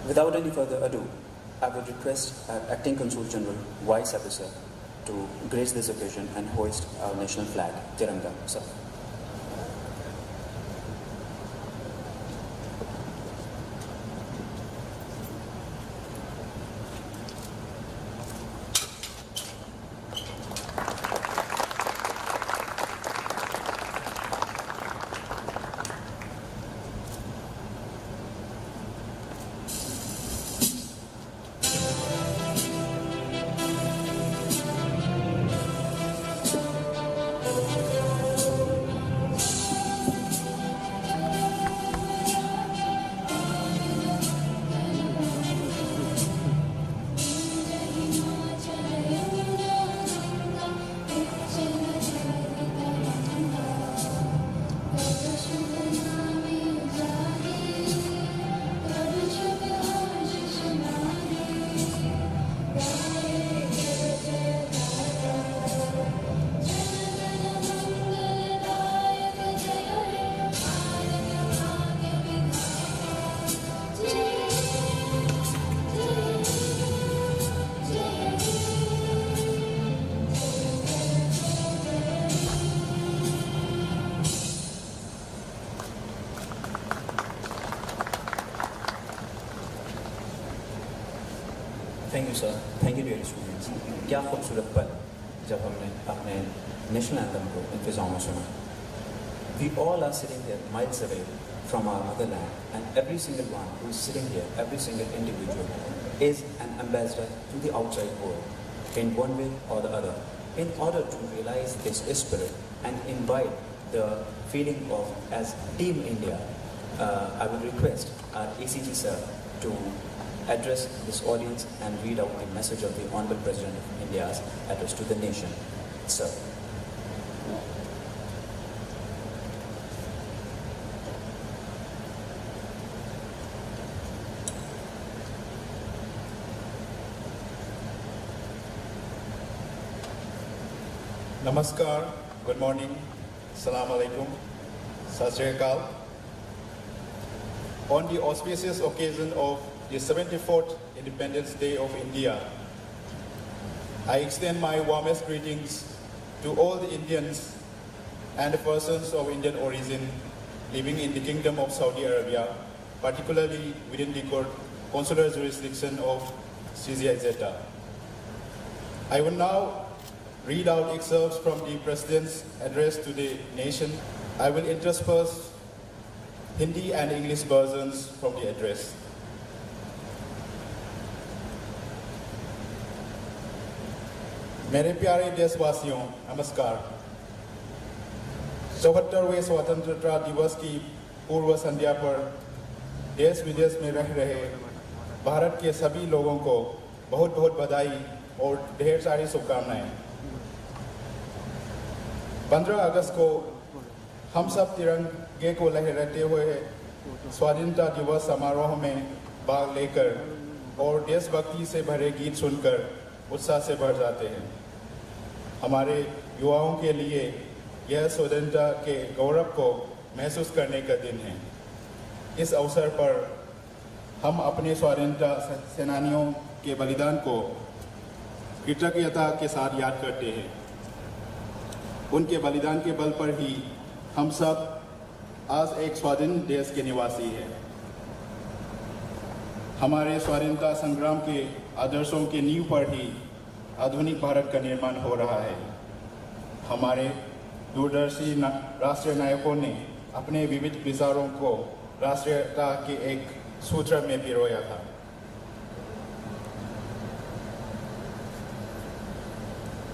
Without any further ado, I would request our Acting Consul General, Vice Officer, to grace this occasion and hoist our national flag, Tiranga, sir. Thank you, sir. Thank you, dear students. क्या खूबसूरत पल जब हमने अपने national anthem को इंतज़ाम में सुना. We all are sitting here miles away from our motherland, and every single one who is sitting here, every single individual, is an ambassador to the outside world, in one way or the other, in order to realize this spirit and invite the feeling of as Team India. I would request our ACG sir to address this audience and read out the message of the Honorable President of India's address to the nation. Sir. Namaskar, good morning, Assalamu alaikum, Sat Sri Akal. On the auspicious occasion of the 74th Independence Day of India, I extend my warmest greetings to all the Indians and the persons of Indian origin living in the Kingdom of Saudi Arabia, particularly within the consular jurisdiction of CZIZ. I will now read out excerpts from the President's address to the nation. I will intersperse Hindi and English versions from the address. मेरे प्यारे देशवासियों, नमस्कार। 74वें स्वतंत्रता दिवस की पूर्व संध्या पर देश विदेश में रह रहे भारत के सभी लोगों को बहुत बहुत बधाई और ढेर सारी शुभकामनाएं। 15 अगस्त को हम सब तिरंगे को लहराते हुए स्वाधीनता दिवस समारोह में भाग लेकर और देशभक्ति से भरे गीत सुनकर उत्साह से भर जाते हैं। हमारे युवाओं के लिए यह स्वतंत्रता के गौरव को महसूस करने का दिन है। इस अवसर पर हम अपने स्वाधीनता सेनानियों के बलिदान को कृतज्ञता के साथ याद करते हैं। उनके बलिदान के बल पर ही हम सब आज एक स्वाधीन देश के निवासी हैं। हमारे स्वाधीनता संग्राम के आदर्शों के नींव पर ही आधुनिक भारत का निर्माण हो रहा है। हमारे दूरदर्शी राष्ट्रीय नायकों ने अपने विविध विचारों को राष्ट्रीयता के एक सूत्र में पिरोया था।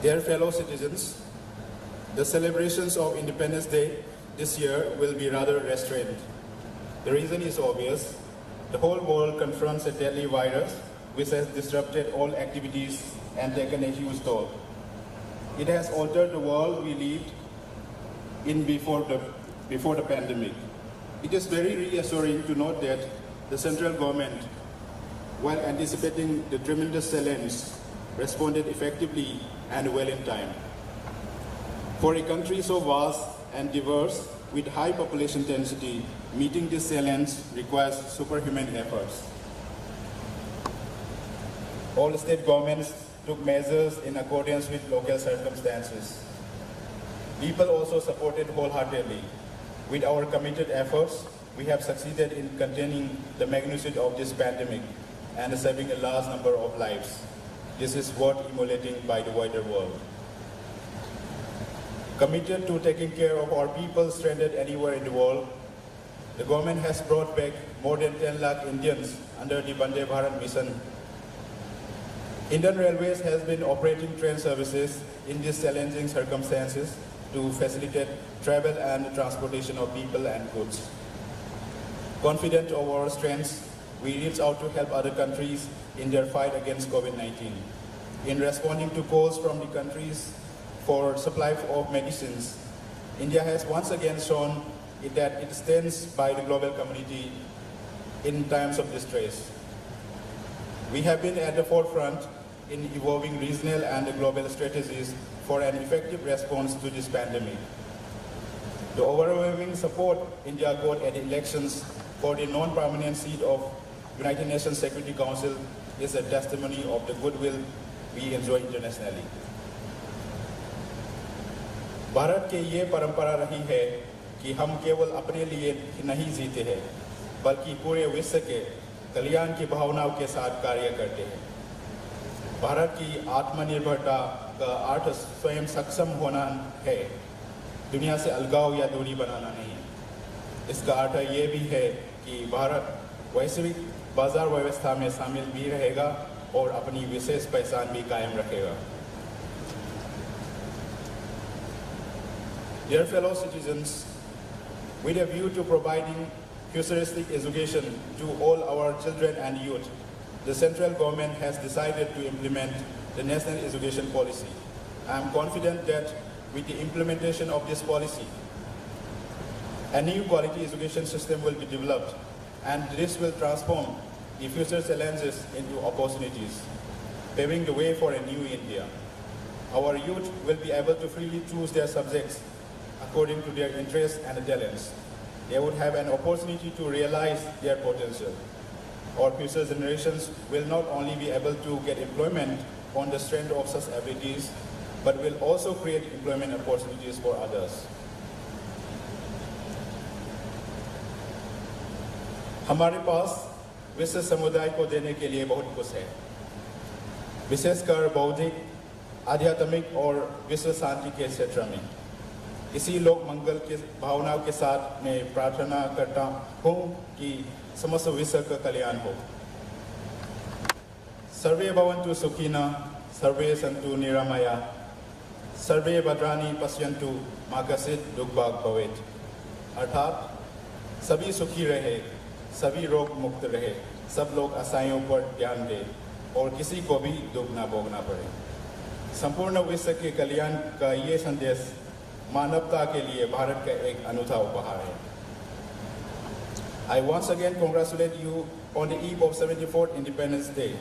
Dear fellow citizens, the celebrations of Independence Day this year will be rather restrained. The reason is obvious. The whole world confronts a deadly virus which has disrupted all activities and taken a huge toll. It has altered the world we lived in before the pandemic. It is very reassuring to note that the central government, while anticipating the tremendous challenge, responded effectively and well in time. For a country so vast and diverse with high population density, meeting this challenge requires superhuman efforts. All state governments took measures in accordance with local circumstances. People also supported wholeheartedly. With our committed efforts, we have succeeded in containing the magnitude of this pandemic and saving a large number of lives. This is worth emulating by the wider world. Committed to taking care of our people stranded anywhere in the world, the government has brought back more than 10 lakh Indians under the Vande Bharat mission. Indian Railways has been operating train services in these challenging circumstances to facilitate travel and transportation of people and goods. Confident of our strengths, we reach out to help other countries in their fight against COVID-19. In responding to calls from the countries for supply of medicines, India has once again shown that it stands by the global community in times of distress. We have been at the forefront in evolving regional and global strategies for an effective response to this pandemic. The overwhelming support India got at elections for the non-permanent seat of United Nations Security Council is a testimony of the goodwill we enjoy internationally. Bharat के ये परंपरा रही है कि हम केवल अपने लिए नहीं जीते हैं, बल्कि पूरे विश्व के कल्याण की भावनाओं के साथ कार्य करते हैं। भारत की आत्मनिर्भरता का अर्थ स्वयं सक्षम होना है, दुनिया से अलगाव या दूरी बनाना नहीं है। इसका अर्थ ये भी है कि भारत वैश्विक बाजार व्यवस्था में शामिल भी रहेगा और अपनी विशेष पहचान भी कायम रखेगा। Dear fellow citizens, with a view to providing futuristic education to all our children and youth, the central government has decided to implement the National Education Policy. I am confident that with the implementation of this policy, a new quality education system will be developed, and this will transform the future challenges into opportunities, paving the way for a new India. Our youth will be able to freely choose their subjects according to their interests and talents. They would have an opportunity to realize their potential. Our future generations will not only be able to get employment on the strength of such abilities, but will also create employment opportunities for others. हमारे पास विश्व समुदाय को देने के लिए बहुत कुछ है, विशेषकर बौद्धिक, आध्यात्मिक और विश्व शांति के क्षेत्र में। इसी लोक मंगल के भावनाओं के साथ मैं प्रार्थना करता हूँ कि समस्त विश्व का कल्याण हो। सर्वे भवन्तु सुखिनः, सर्वे सन्तु निरामयाः, सर्वे भद्राणि पश्यन्तु मा कश्चित् दुःखभाग् भवेत्। अर्थात सभी सुखी रहे, सभी रोग मुक्त रहे, सब लोग आशाओं पर ध्यान दें और किसी को भी दुख न भोगना पड़े। संपूर्ण विश्व के कल्याण का ये संदेश मानवता के लिए भारत का एक अनूठा उपहार है। I once again congratulate you on the eve of 74th Independence Day.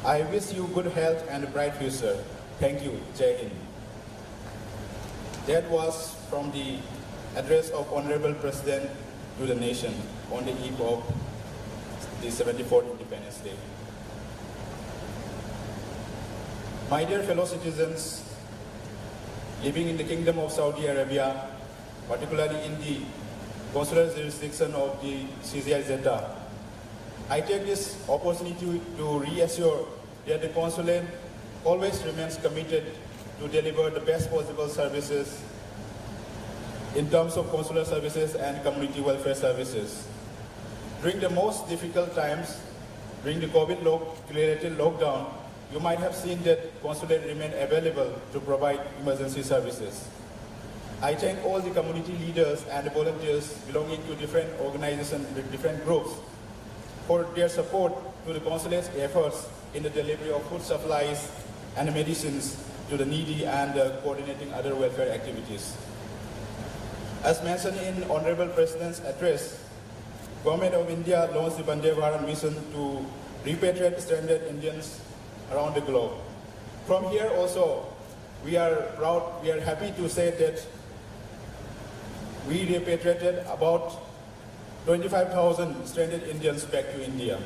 I wish you good health and a bright future. Thank you. Jai Hind. That was from the address of Honorable President to the nation on the eve of the 74th Independence Day. My dear fellow citizens, living in the Kingdom of Saudi Arabia, particularly in the consular jurisdiction of the CZI Jeddah, I take this opportunity to reassure that the consulate always remains committed to deliver the best possible services in terms of consular services and community welfare services. During the most difficult times, during the COVID-related lockdown, you might have seen that consulate remained available to provide emergency services. I thank all the community leaders and volunteers belonging to different organizations with different groups for their support to the consulate's efforts in the delivery of food supplies and medicines to the needy and coordinating other welfare activities. As mentioned in Honorable President's address, Government of India launched the Vande Bharat mission to repatriate stranded Indians around the globe. From here also, we are proud, we are happy to say that we repatriated about 25,000 stranded Indians back to India.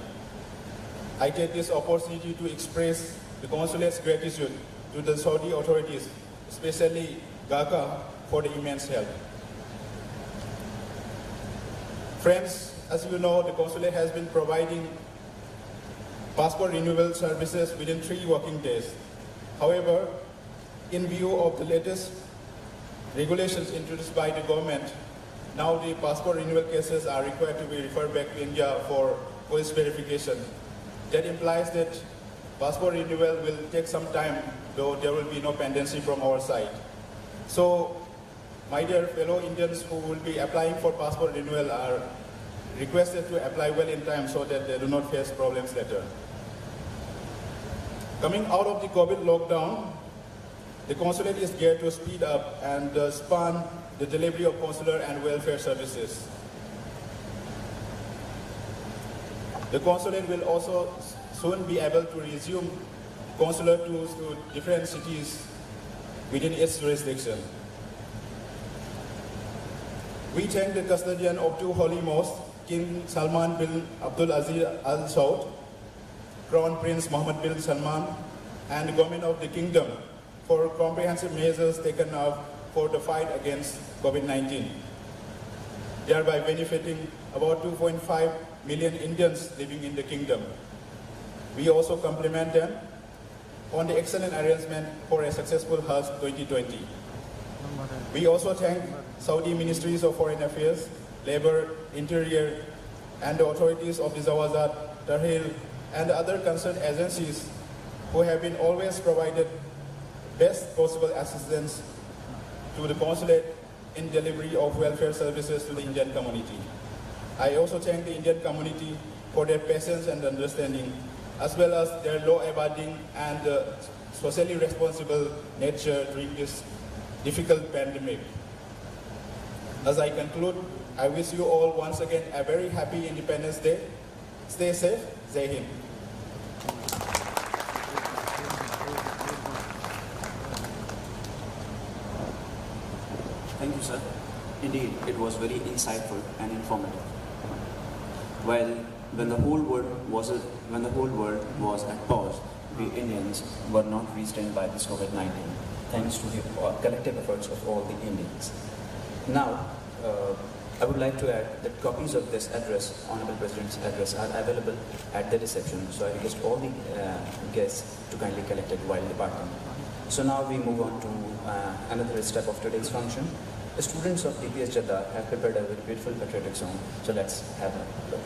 I take this opportunity to express the consulate's gratitude to the Saudi authorities, especially GACA, for the immense help. Friends, as you know, the consulate has been providing passport renewal services within 3 working days. However, in view of the latest regulations introduced by the government, now the passport renewal cases are required to be referred back to India for police verification. That implies that passport renewal will take some time, though there will be no pendency from our side. So, my dear fellow Indians who will be applying for passport renewal are requested to apply well in time so that they do not face problems later. Coming out of the COVID lockdown, the consulate is geared to speed up and span the delivery of consular and welfare services. The consulate will also soon be able to resume consular tours to different cities within its jurisdiction. We thank the custodian of 2 holy mosques, King Salman bin Abdul Aziz Al Saud, Crown Prince Mohammed bin Salman, and the government of the kingdom for comprehensive measures taken up for the fight against COVID-19, thereby benefiting about 2.5 million Indians living in the kingdom. We also compliment them on the excellent arrangement for a successful Hajj 2020. We also thank Saudi Ministries of Foreign Affairs, Labor, Interior, and the authorities of the Zawazat, Tarhil, and other concerned agencies who have been always provided best possible assistance to the consulate in delivery of welfare services to the Indian community. I also thank the Indian community for their patience and understanding, as well as their law-abiding and socially responsible nature during this difficult pandemic. As I conclude, I wish you all once again a very happy Independence Day. Stay safe. Jai Hind. Thank you, sir. Indeed, it was very insightful and informative. When the whole world was at pause, we Indians were not restrained by this COVID-19, thanks to the collective efforts of all the Indians. Now, I would like to add that copies of this address, Honorable President's address, are available at the reception. So I request all the guests to kindly collect it while departing. So now we move on to another step of today's function. The students of DPS Jeddah have prepared a very beautiful patriotic song. So let's have a look.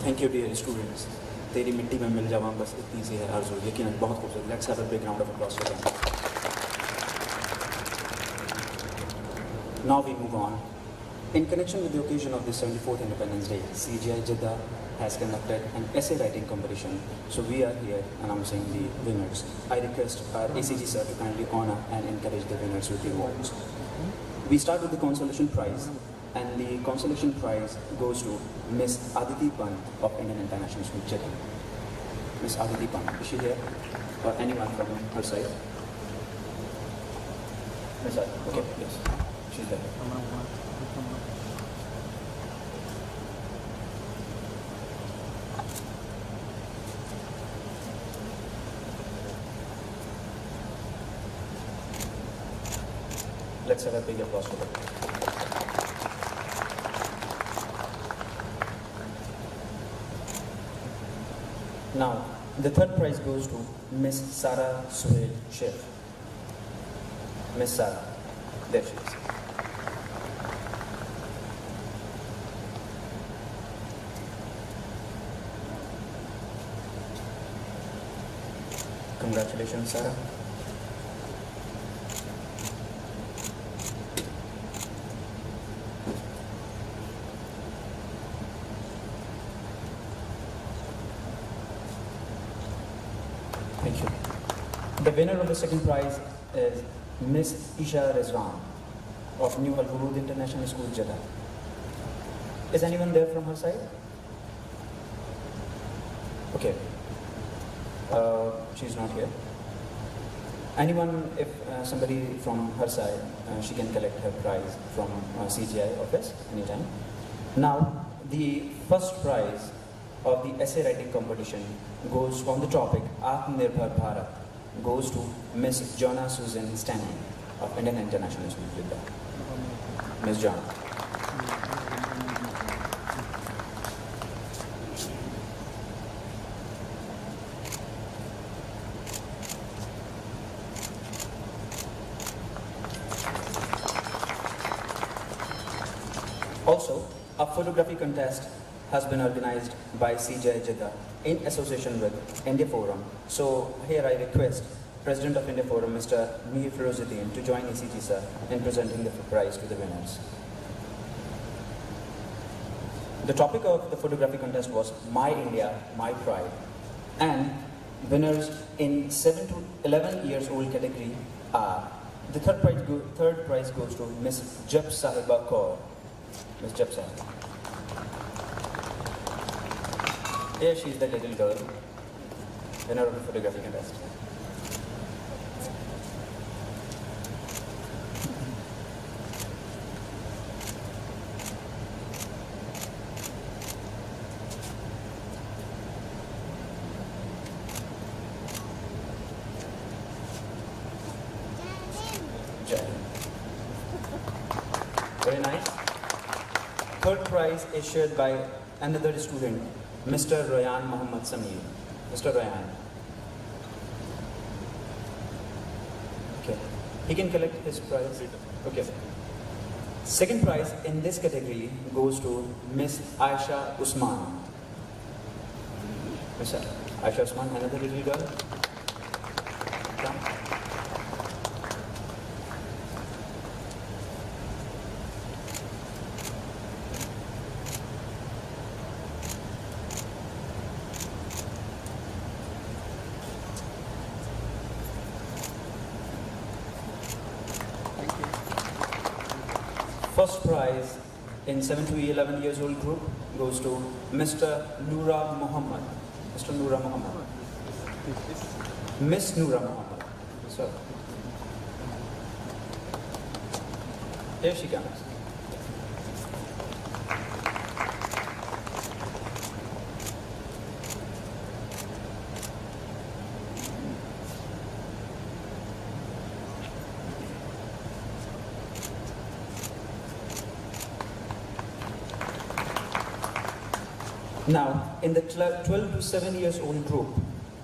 Thank you, dear students. तेरी मिट्टी में मिल जावा बस इतनी सी है आरज़ू, यकीनन बहुत खूबसूरत. Let's have a big round of applause for them. Now we move on. In connection with the occasion of the 74th Independence Day, CGI Jeddah has conducted an essay writing competition. So we are here announcing the winners. I request our ACG sir to kindly honor and encourage the winners with the awards. We start with the consolation prize, and the consolation prize goes to Miss Aditi Pant of Indian International School, Jeddah. Miss Aditi Pant, is she here? Or anyone from her side? Miss Aditi, okay, yes, she's there. Let's have a big applause for her. Now, the third prize goes to Miss Sarah Suhail Sheikh. Miss Sarah, there she is. Congratulations, Sarah. Thank you. The winner of the second prize is Miss Isha Rezwan of New Al Wurud International School, Jeddah. Is anyone there from her side? Okay. She's not here. Anyone, if somebody from her side, she can collect her prize from CGI office anytime. Now, the first prize of the essay writing competition goes on the topic Atmanirbhar Bharat, goes to Miss Jonna Susan Stanley of Indian International School, Jeddah. Miss Jonna. Also, a photography contest has been organized by CGI Jeddah in association with India Forum. So here I request President of India Forum, Mr. Mihir Firozuddin, to join ACG sir in presenting the prize to the winners. The topic of the photography contest was My India, My Pride, and winners in 7 to 11 years old category are, the third prize goes to Miss Jap Sahiba Kaur. Miss Jap Sahiba. Here she is, the little girl, winner of the photography contest. Very nice. Third prize is shared by another student, Mr. Rayan Muhammad Sameer. Mr. Rayan. Okay. He can collect his prize. Okay. Second prize in this category goes to Miss Aisha Usman. Miss Aisha Usman, another little girl. Come. First prize in 7 to 11 years old group goes to Mr. Noora Muhammad. Mr. Noora Muhammad. Miss Noora Muhammad. So, here she comes. Now, in the 12 to 7 years old group,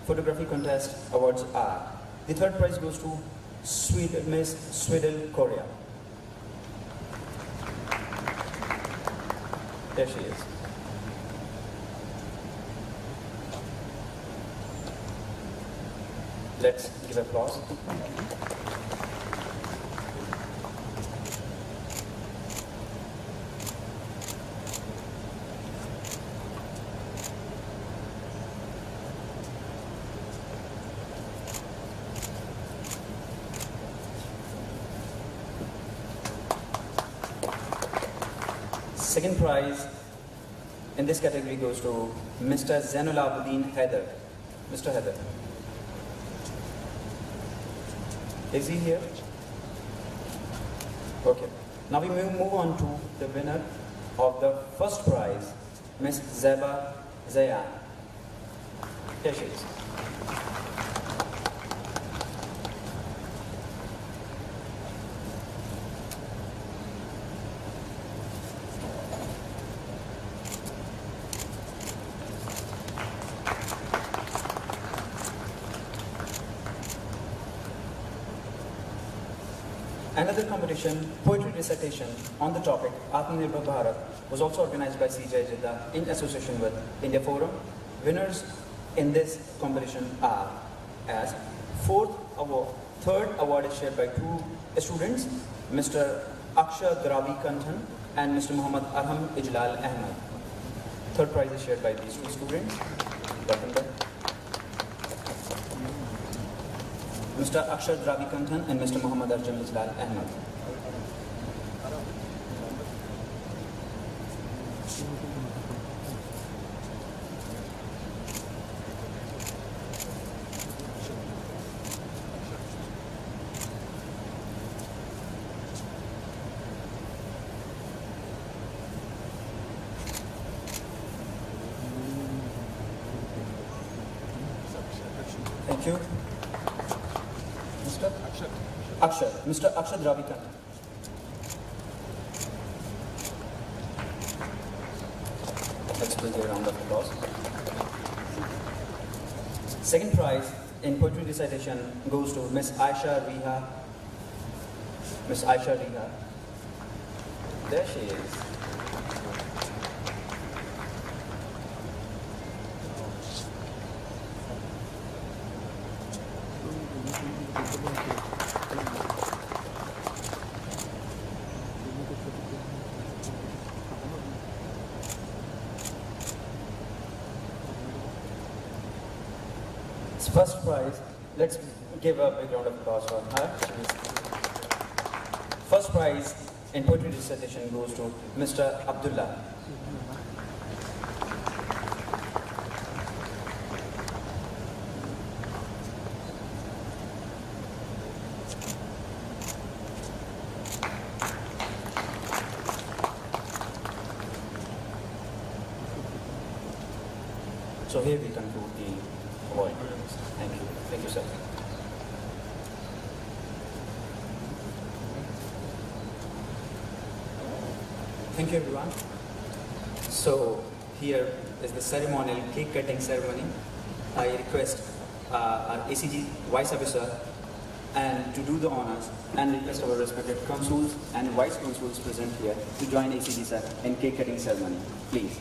photography contest awards are, the third prize goes to Miss Sweden, Korea. There she is. Let's give applause. Second prize in this category goes to Mr. Zainul Abidin Haider. Mr. Haider. Is he here? Okay. Now we move on to the winner of the first prize, Ms. Zeba Zayan. Here she is. Another competition, poetry recitation on the topic Atmanirbhar Bharat, was also organized by CJ Jeddah in association with India Forum. Winners in this competition are as third award is shared by two students, Mr. Akshay Dravi Kanthan and Mr. Muhammad Arham Ijlal Ahmed. Third prize is shared by these two students. Welcome back. Mr. Akshay Dravi Kanthan and Mr. Muhammad Arham Ijlal Ahmed. Thank you. Mr. Akshay Dravi Kanthan. Let's give a round of applause. Second prize in poetry recitation goes to Miss Aisha Riha. Miss Aisha Riha. There she is. First prize, let's give a big round of applause for her. First prize in poetry recitation goes to Mr. Abdullah. So here we conclude the award. Thank you. Thank you, sir. Thank you, everyone. So here is the ceremonial cake cutting ceremony. I request our ACG Vice Officer and to do the honors and request our respected consuls and vice consuls present here to join ACG sir in cake cutting ceremony. Please.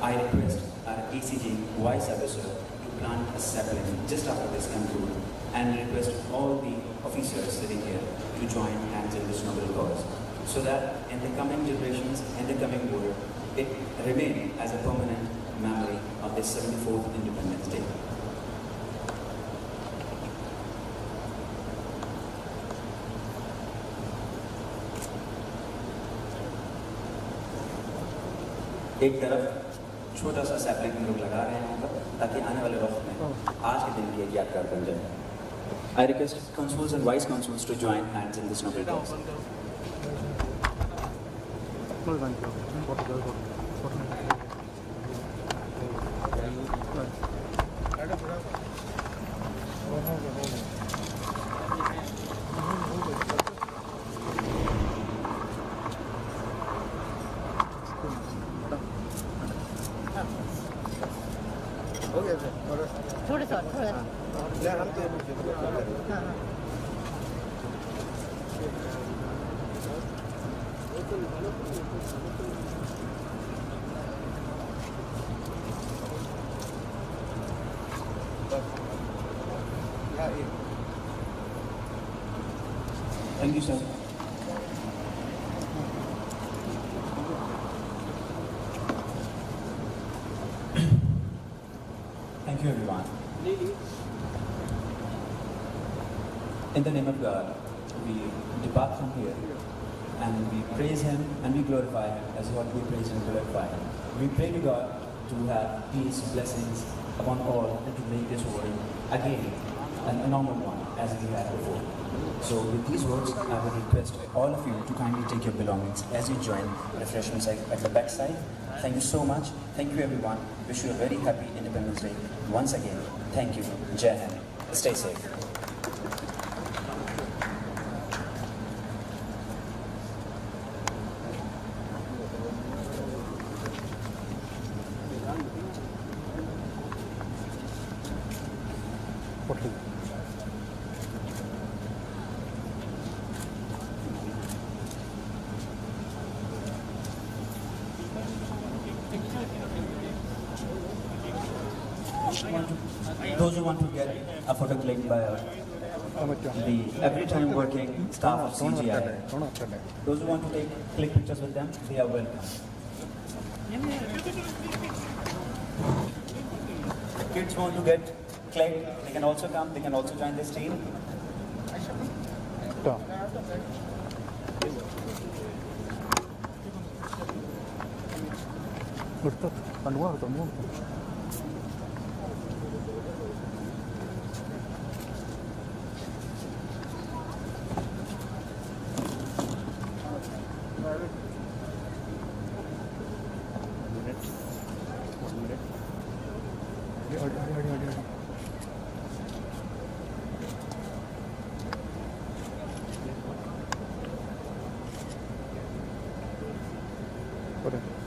I request our ACG Vice Officer to plant a sapling just after this concludes and request all the officers sitting here to join hands in this noble cause so that in the coming generations and the coming world, it remain as a permanent memory of this 74th Independence Day. एक तरफ छोटा सा sapling हम लोग लगा रहे हैं यहाँ पर ताकि आने वाले वक्त में आज के दिन की एक यादगार बन जाए। I request consuls and vice consuls to join hands in this noble cause. थोड़ा सा Thank you, sir. Thank you, everyone. In the name of God, we depart from here and we praise Him and we glorify Him as what we praise and glorify Him. We pray to God to have peace, blessings upon all and to make this world again a normal one as we had before. So with these words, I would request all of you to kindly take your belongings as you join refreshments at the back side. Thank you so much. Thank you, everyone. Wish you a very happy Independence Day. Once again, thank you. Jai Hind. Stay safe. Those who want to get a photo clicked by the every time working staff of CGI, those who want to click pictures with them, they are welcome. Kids want to get clicked, they can also come, they can also join this team. What?